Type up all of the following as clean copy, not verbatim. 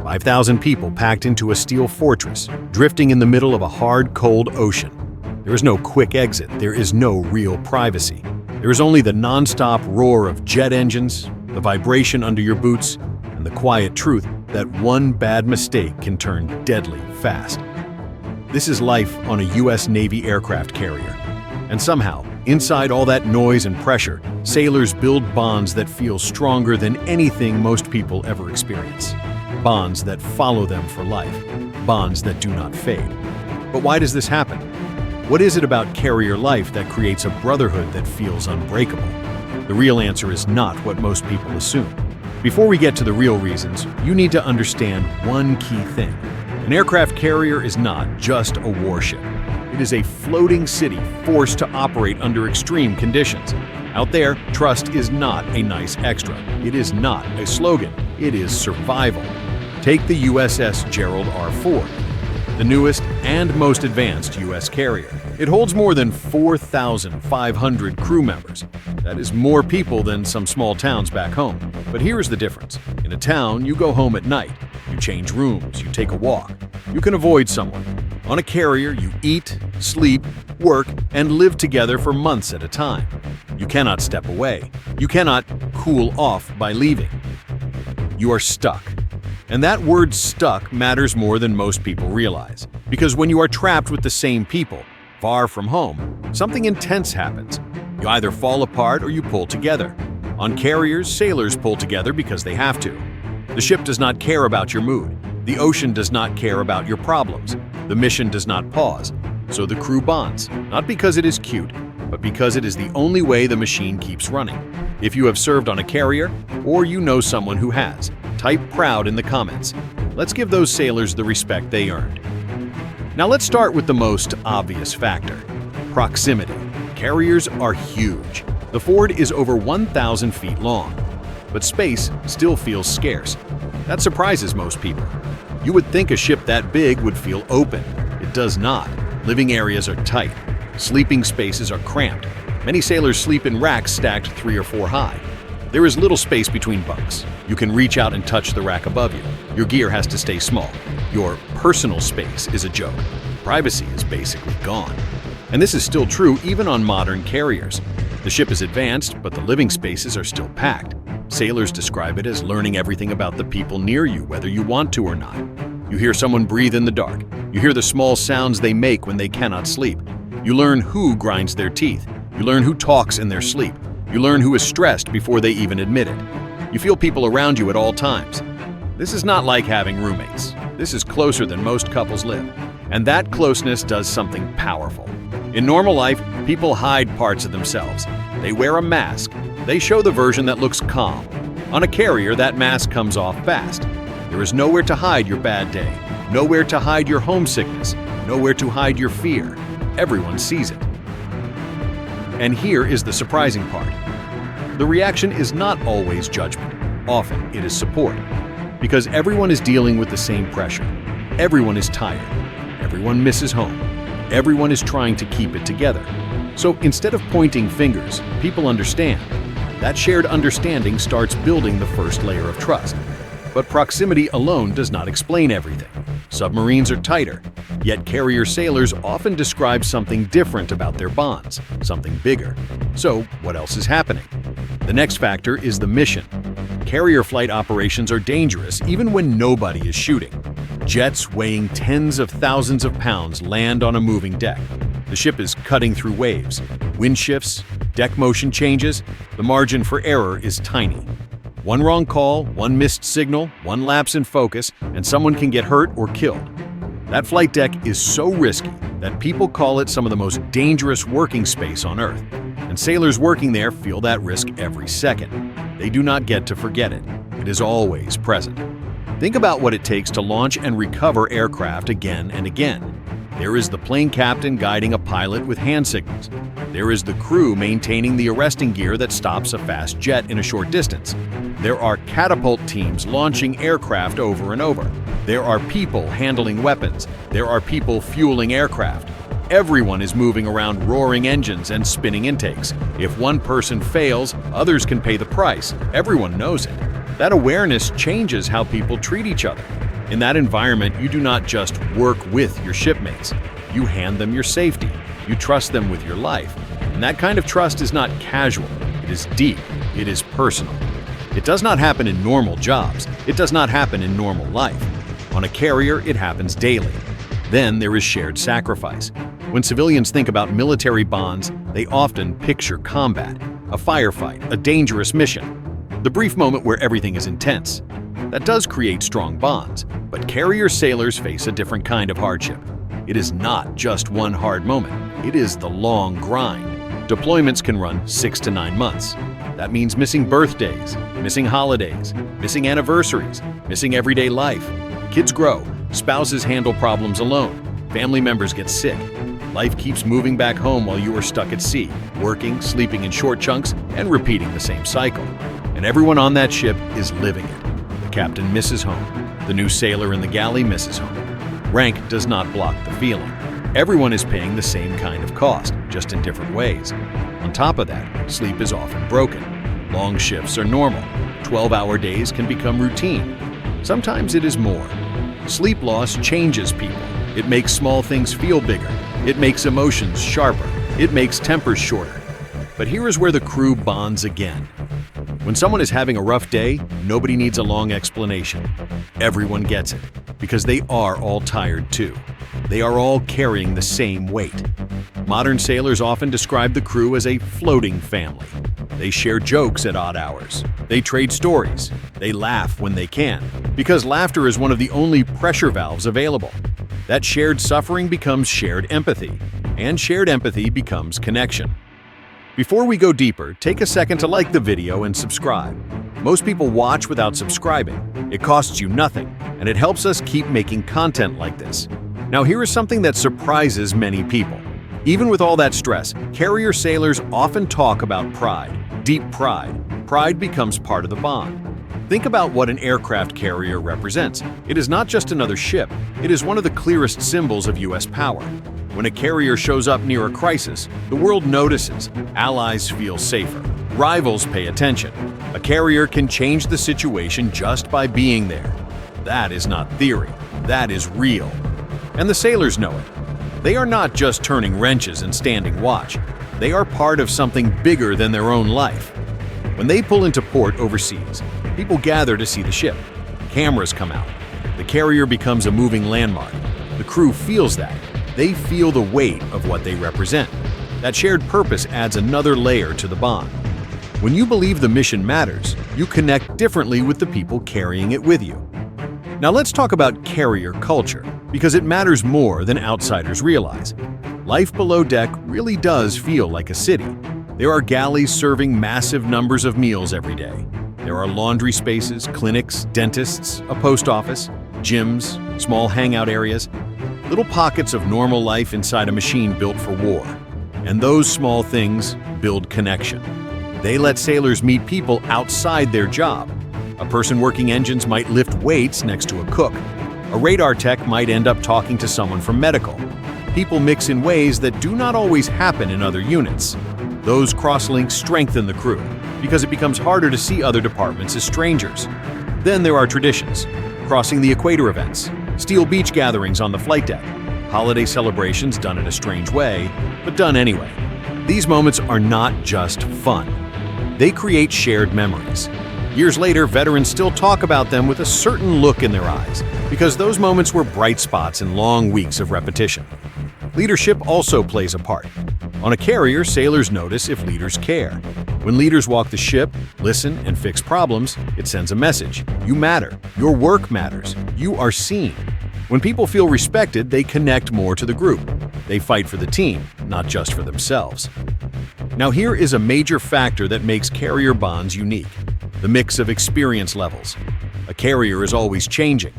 5,000 people packed into a steel fortress, drifting in the middle of a hard, cold ocean. There is no quick exit. There is no real privacy. There is only the nonstop roar of jet engines, the vibration under your boots, and the quiet truth that one bad mistake can turn deadly fast. This is life on a U.S. Navy aircraft carrier. And somehow, inside all that noise and pressure, sailors build bonds that feel stronger than anything most people ever experience. Bonds that follow them for life. Bonds that do not fade. But why does this happen? What is it about carrier life that creates a brotherhood that feels unbreakable? The real answer is not what most people assume. Before we get to the real reasons, you need to understand one key thing. An aircraft carrier is not just a warship. It is a floating city forced to operate under extreme conditions. Out there, trust is not a nice extra. It is not a slogan. It is survival. Take the USS Gerald R. Ford, the newest and most advanced U.S. carrier. It holds more than 4,500 crew members. That is more people than some small towns back home. But here is the difference. In a town, you go home at night. You change rooms, you take a walk. You can avoid someone. On a carrier, you eat, sleep, work, and live together for months at a time. You cannot step away. You cannot cool off by leaving. You are stuck. And that word stuck matters more than most people realize. Because when you are trapped with the same people, far from home, something intense happens. You either fall apart or you pull together. On carriers, sailors pull together because they have to. The ship does not care about your mood. The ocean does not care about your problems. The mission does not pause. So the crew bonds, not because it is cute, but because it is the only way the machine keeps running. If you have served on a carrier, or you know someone who has, type proud in the comments. Let's give those sailors the respect they earned. Now let's start with the most obvious factor: proximity. Carriers are huge. The Ford is over 1,000 feet long, but space still feels scarce. That surprises most people. You would think a ship that big would feel open. It does not. Living areas are tight. Sleeping spaces are cramped. Many sailors sleep in racks stacked 3 or 4 high. There is little space between bunks. You can reach out and touch the rack above you. Your gear has to stay small. Your personal space is a joke. Privacy is basically gone. And this is still true even on modern carriers. The ship is advanced, but the living spaces are still packed. Sailors describe it as learning everything about the people near you, whether you want to or not. You hear someone breathe in the dark. You hear the small sounds they make when they cannot sleep. You learn who grinds their teeth. You learn who talks in their sleep. You learn who is stressed before they even admit it. You feel people around you at all times. This is not like having roommates. This is closer than most couples live. And that closeness does something powerful. In normal life, people hide parts of themselves. They wear a mask. They show the version that looks calm. On a carrier, that mask comes off fast. There is nowhere to hide your bad day, nowhere to hide your homesickness, nowhere to hide your fear. Everyone sees it. And here is the surprising part. The reaction is not always judgment. Often, it is support. Because everyone is dealing with the same pressure. Everyone is tired. Everyone misses home. Everyone is trying to keep it together. So instead of pointing fingers, people understand. That shared understanding starts building the first layer of trust. But proximity alone does not explain everything. Submarines are tighter, yet carrier sailors often describe something different about their bonds, something bigger. So what else is happening? The next factor is the mission. Carrier flight operations are dangerous even when nobody is shooting. Jets weighing tens of thousands of pounds land on a moving deck. The ship is cutting through waves. Wind shifts, deck motion changes, the margin for error is tiny. One wrong call, one missed signal, one lapse in focus, and someone can get hurt or killed. That flight deck is so risky that people call it some of the most dangerous working space on Earth. And sailors working there feel that risk every second. They do not get to forget it. It is always present. Think about what it takes to launch and recover aircraft again and again. There is the plane captain guiding a pilot with hand signals. There is the crew maintaining the arresting gear that stops a fast jet in a short distance. There are catapult teams launching aircraft over and over. There are people handling weapons. There are people fueling aircraft. Everyone is moving around roaring engines and spinning intakes. If one person fails, others can pay the price. Everyone knows it. That awareness changes how people treat each other. In that environment, you do not just work with your shipmates. You hand them your safety. You trust them with your life. And that kind of trust is not casual. It is deep. It is personal. It does not happen in normal jobs. It does not happen in normal life. On a carrier, it happens daily. Then there is shared sacrifice. When civilians think about military bonds, they often picture combat, a firefight, a dangerous mission, the brief moment where everything is intense. That does create strong bonds, but carrier sailors face a different kind of hardship. It is not just one hard moment. It is the long grind. Deployments can run 6 to 9 months. That means missing birthdays, missing holidays, missing anniversaries, missing everyday life. Kids grow, spouses handle problems alone, family members get sick. Life keeps moving back home while you are stuck at sea, working, sleeping in short chunks, and repeating the same cycle. And everyone on that ship is living it. The captain misses home. The new sailor in the galley misses home. Rank does not block the feeling. Everyone is paying the same kind of cost, just in different ways. On top of that, sleep is often broken. Long shifts are normal. 12-hour days can become routine. Sometimes it is more. Sleep loss changes people. It makes small things feel bigger. It makes emotions sharper. It makes tempers shorter. But here is where the crew bonds again. When someone is having a rough day, nobody needs a long explanation. Everyone gets it, because they are all tired too. They are all carrying the same weight. Modern sailors often describe the crew as a floating family. They share jokes at odd hours. They trade stories. They laugh when they can, because laughter is one of the only pressure valves available. That shared suffering becomes shared empathy, and shared empathy becomes connection. Before we go deeper, take a second to like the video and subscribe. Most people watch without subscribing. It costs you nothing, and it helps us keep making content like this. Now here is something that surprises many people. Even with all that stress, carrier sailors often talk about pride, deep pride. Pride becomes part of the bond. Think about what an aircraft carrier represents. It is not just another ship. It is one of the clearest symbols of U.S. power. When a carrier shows up near a crisis, the world notices. Allies feel safer. Rivals pay attention. A carrier can change the situation just by being there. That is not theory. That is real. And the sailors know it. They are not just turning wrenches and standing watch. They are part of something bigger than their own life. When they pull into port overseas, people gather to see the ship. Cameras come out. The carrier becomes a moving landmark. The crew feels that. They feel the weight of what they represent. That shared purpose adds another layer to the bond. When you believe the mission matters, you connect differently with the people carrying it with you. Now let's talk about carrier culture, because it matters more than outsiders realize. Life below deck really does feel like a city. There are galleys serving massive numbers of meals every day. There are laundry spaces, clinics, dentists, a post office, gyms, small hangout areas, little pockets of normal life inside a machine built for war. And those small things build connection. They let sailors meet people outside their job. A person working engines might lift weights next to a cook. A radar tech might end up talking to someone from medical. People mix in ways that do not always happen in other units. Those crosslinks strengthen the crew, because it becomes harder to see other departments as strangers. Then there are traditions. Crossing the equator events, steel beach gatherings on the flight deck, holiday celebrations done in a strange way, but done anyway. These moments are not just fun. They create shared memories. Years later, veterans still talk about them with a certain look in their eyes, because those moments were bright spots in long weeks of repetition. Leadership also plays a part. On a carrier, sailors notice if leaders care. When leaders walk the ship, listen, and fix problems, it sends a message. You matter. Your work matters. You are seen. When people feel respected, they connect more to the group. They fight for the team, not just for themselves. Now here is a major factor that makes carrier bonds unique: the mix of experience levels. A carrier is always changing.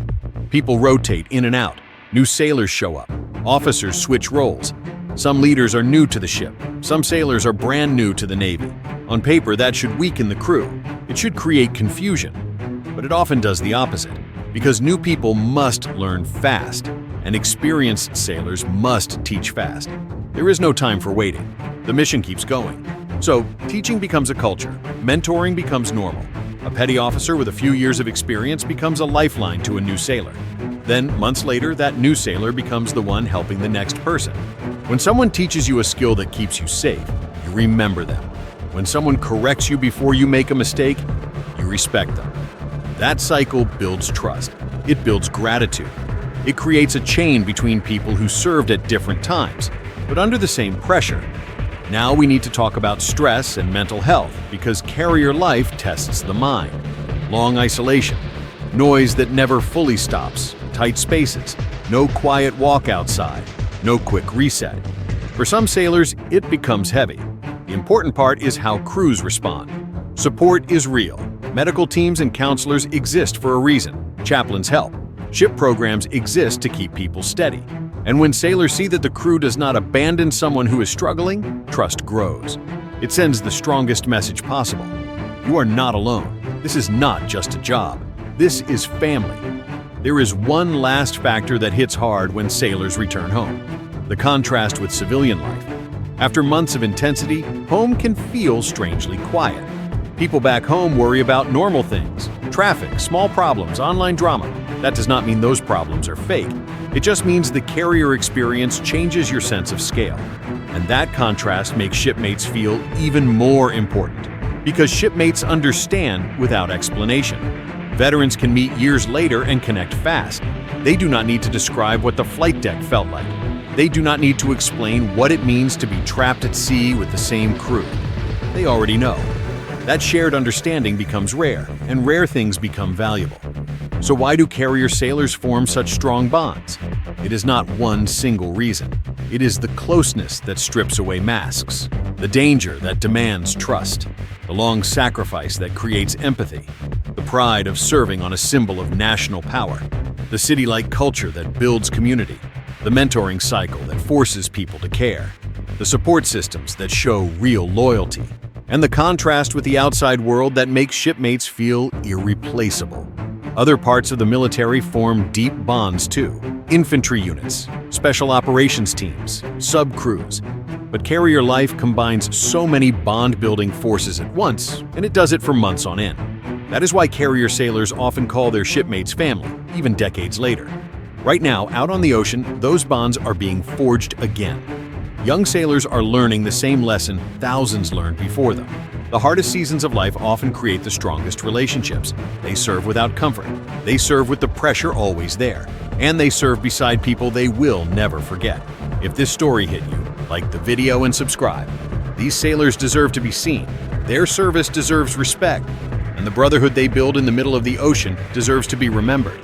People rotate in and out. New sailors show up. Officers switch roles. Some leaders are new to the ship. Some sailors are brand new to the Navy. On paper, that should weaken the crew. It should create confusion. But it often does the opposite, because new people must learn fast, and experienced sailors must teach fast. There is no time for waiting. The mission keeps going. So, teaching becomes a culture. Mentoring becomes normal. A petty officer with a few years of experience becomes a lifeline to a new sailor. Then, months later, that new sailor becomes the one helping the next person. When someone teaches you a skill that keeps you safe, you remember them. When someone corrects you before you make a mistake, you respect them. That cycle builds trust. It builds gratitude. It creates a chain between people who served at different times, but under the same pressure. Now we need to talk about stress and mental health because carrier life tests the mind. Long isolation, noise that never fully stops, tight spaces, no quiet walk outside, no quick reset. For some sailors, it becomes heavy. The important part is how crews respond. Support is real. Medical teams and counselors exist for a reason. Chaplains help. Ship programs exist to keep people steady. And when sailors see that the crew does not abandon someone who is struggling, trust grows. It sends the strongest message possible. You are not alone. This is not just a job. This is family. There is one last factor that hits hard when sailors return home: the contrast with civilian life. After months of intensity, home can feel strangely quiet. People back home worry about normal things: traffic, small problems, online drama. That does not mean those problems are fake. It just means the carrier experience changes your sense of scale. And that contrast makes shipmates feel even more important, because shipmates understand without explanation. Veterans can meet years later and connect fast. They do not need to describe what the flight deck felt like. They do not need to explain what it means to be trapped at sea with the same crew. They already know. That shared understanding becomes rare, and rare things become valuable. So why do carrier sailors form such strong bonds? It is not one single reason. It is the closeness that strips away masks, the danger that demands trust, the long sacrifice that creates empathy, the pride of serving on a symbol of national power, the city-like culture that builds community, the mentoring cycle that forces people to care, the support systems that show real loyalty, and the contrast with the outside world that makes shipmates feel irreplaceable. Other parts of the military form deep bonds too. Infantry units, special operations teams, sub-crews. But carrier life combines so many bond-building forces at once, and it does it for months on end. That is why carrier sailors often call their shipmates family, even decades later. Right now, out on the ocean, those bonds are being forged again. Young sailors are learning the same lesson thousands learned before them. The hardest seasons of life often create the strongest relationships. They serve without comfort. They serve with the pressure always there. And they serve beside people they will never forget. If this story hit you, like the video and subscribe. These sailors deserve to be seen. Their service deserves respect. And the brotherhood they build in the middle of the ocean deserves to be remembered.